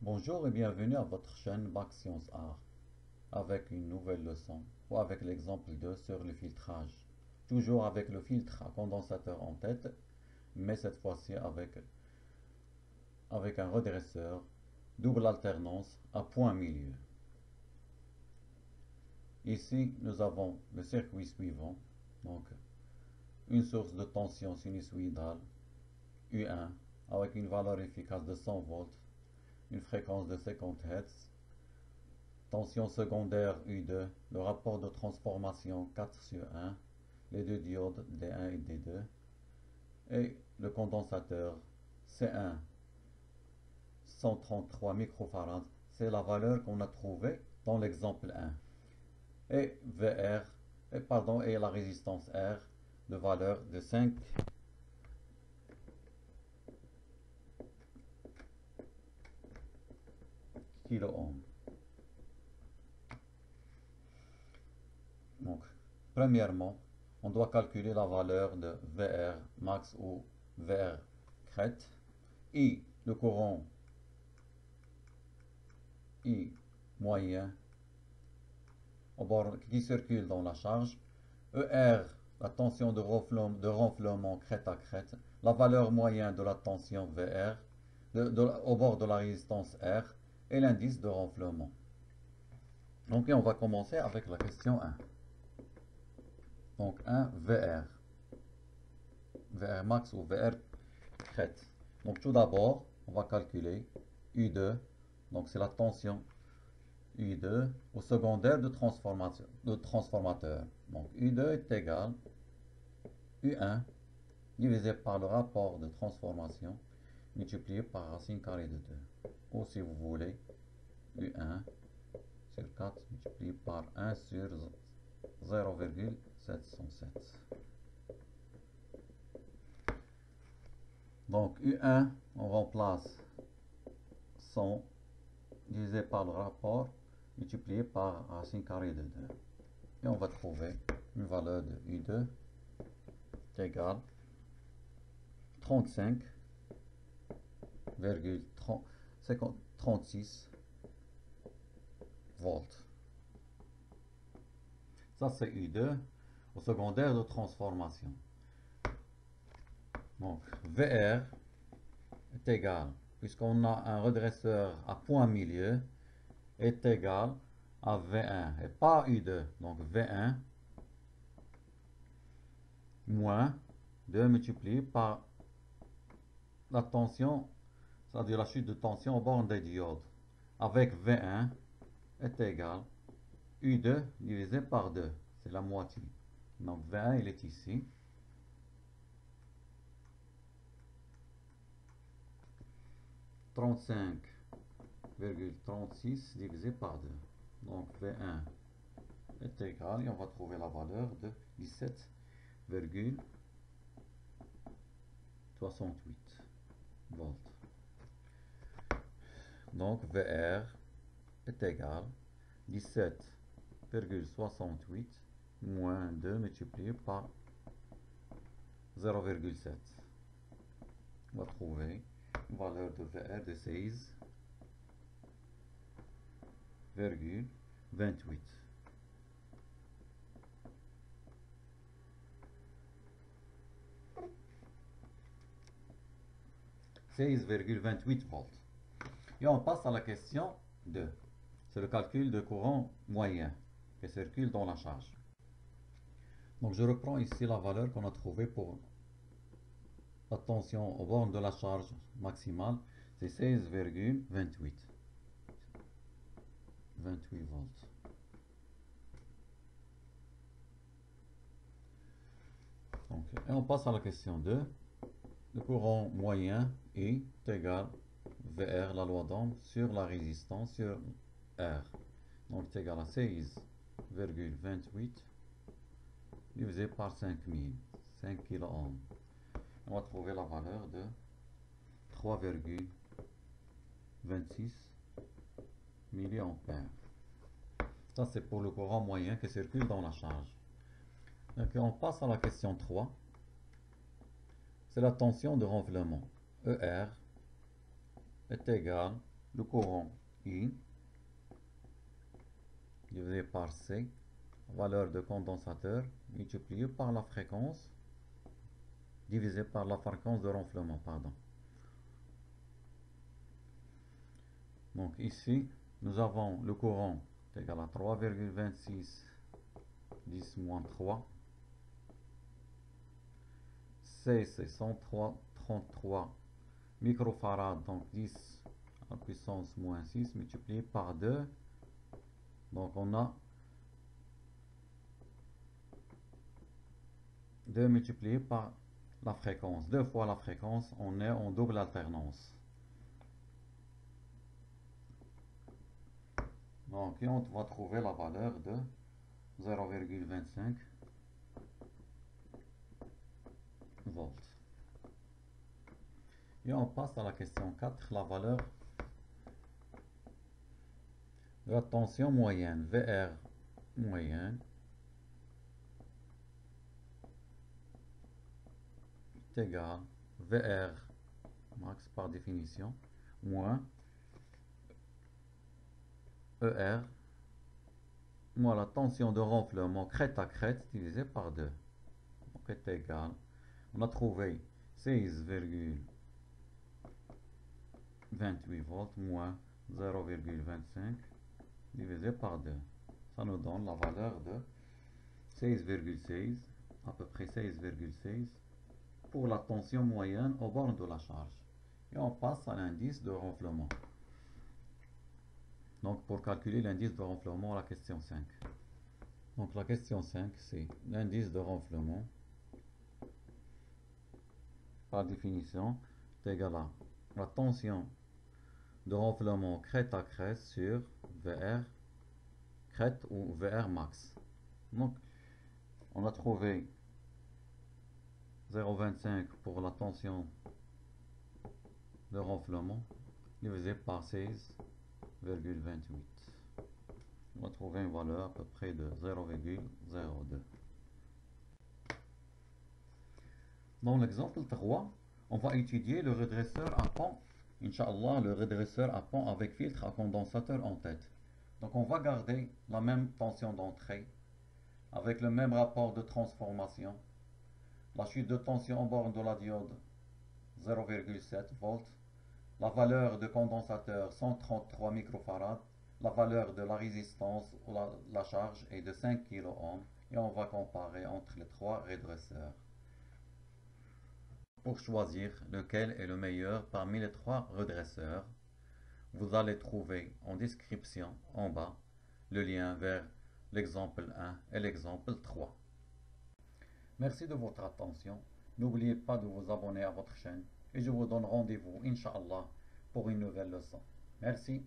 Bonjour et bienvenue à votre chaîne Bac Sciences Art avec une nouvelle leçon ou avec l'exemple 2 sur le filtrage. Toujours avec le filtre à condensateur en tête, mais cette fois-ci avec un redresseur double alternance à point milieu. Ici, nous avons le circuit suivant, donc une source de tension sinusoïdale U1 avec une valeur efficace de 100 volts, une fréquence de 50 Hz. Tension secondaire U2, le rapport de transformation 4/1, les deux diodes D1 et D2, et le condensateur C1, 133 microfarads, c'est la valeur qu'on a trouvée dans l'exemple 1. Et VR, et la résistance R, de valeur de 5 kΩ. Donc, premièrement, on doit calculer la valeur de VR max ou VR crête, I, le courant I moyen qui circule dans la charge, ER, la tension de renflement crête à crête, la valeur moyenne de la tension VR au bord de la résistance R et l'indice de renflement. Donc on va commencer avec la question 1. Donc 1 VR. VR max ou VR crête. Donc tout d'abord, on va calculer U2. Donc c'est la tension U2 au secondaire de transformateur. Donc U2 est égal U1 divisé par le rapport de transformation multiplié par racine carrée de 2. Ou si vous voulez, U1 sur 4 multiplié par 1 sur 0,707. Donc U1, on remplace 100 divisé par le rapport multiplié par racine carrée de 2. Et on va trouver une valeur de U2 égale 35,36 volts. Ça, c'est U2 au secondaire de transformation. Donc, VR est égal, puisqu'on a un redresseur à point milieu, est égal à V1 et pas U2. Donc, V1 moins 2 multiplié par la tension, c'est-à-dire la chute de tension aux bornes des diodes, avec V1 est égal U2 divisé par 2, c'est la moitié. Donc V1 il est ici. Trente-cinq virgule trente-six divisé par 2. Donc V1 est égal, et on va trouver la valeur de 17,68 volts. Donc VR est égal 17,68 moins 2 multiplié par 0,7. On va trouver une valeur de VR de 16,28. 16,28 volts. Et on passe à la question 2. C'est le calcul de courant moyen qui circule dans la charge. Donc je reprends ici la valeur qu'on a trouvée pour la tension aux bornes de la charge maximale, c'est 16,28. 28 volts. Donc, et on passe à la question 2. Le courant moyen est égal VR, la loi d'Ohm, sur la résistance sur R. Donc c'est égal à 16,28 divisé par 5000, 5 kΩ. On va trouver la valeur de 3,26 milliampères. Ça c'est pour le courant moyen qui circule dans la charge. Donc on passe à la question 3. C'est la tension de renflement. ER est égal le courant I divisé par C, valeur de condensateur, multiplié par la fréquence, divisé par la fréquence de renflement, pardon. Donc ici, nous avons le courant égal à 3,26 10 moins 3. C, c'est 133 microfarad, donc 10 à la puissance moins 6 multiplié par 2. Donc on a 2 multiplié par la fréquence. 2 fois la fréquence, on est en double alternance. Donc on va trouver la valeur de 0,25 volts. Et on passe à la question 4, la valeur de la tension moyenne, VR moyenne, est égal VR max par définition, moins ER, moins la tension de renflement crête à crête divisé par 2. Donc est égal, on a trouvé 16,28 volts moins 0,25 divisé par 2. Ça nous donne la valeur de 16,16, à peu près 16,16 pour la tension moyenne aux bornes de la charge. Et on passe à l'indice de renflement. Donc pour calculer l'indice de renflement à la question 5. Donc la question 5, c'est l'indice de renflement. Par définition, est égal à la tension de renflement crête à crête sur VR crête ou VR max. Donc on a trouvé 0,25 pour la tension de renflement divisé par 16,28. On va trouver une valeur à peu près de 0,02. Dans l'exemple 3, on va étudier le redresseur à pont. Inch'Allah, le redresseur à pont avec filtre à condensateur en tête. Donc on va garder la même tension d'entrée avec le même rapport de transformation. La chute de tension en borne de la diode 0,7 volts. La valeur de condensateur 133 microfarads. La valeur de la résistance ou la charge est de 5 kΩ. Et on va comparer entre les trois redresseurs pour choisir lequel est le meilleur parmi les trois redresseurs. Vous allez trouver en description en bas le lien vers l'exemple 1 et l'exemple 3. Merci de votre attention. N'oubliez pas de vous abonner à votre chaîne et je vous donne rendez-vous, Inch'Allah, pour une nouvelle leçon. Merci.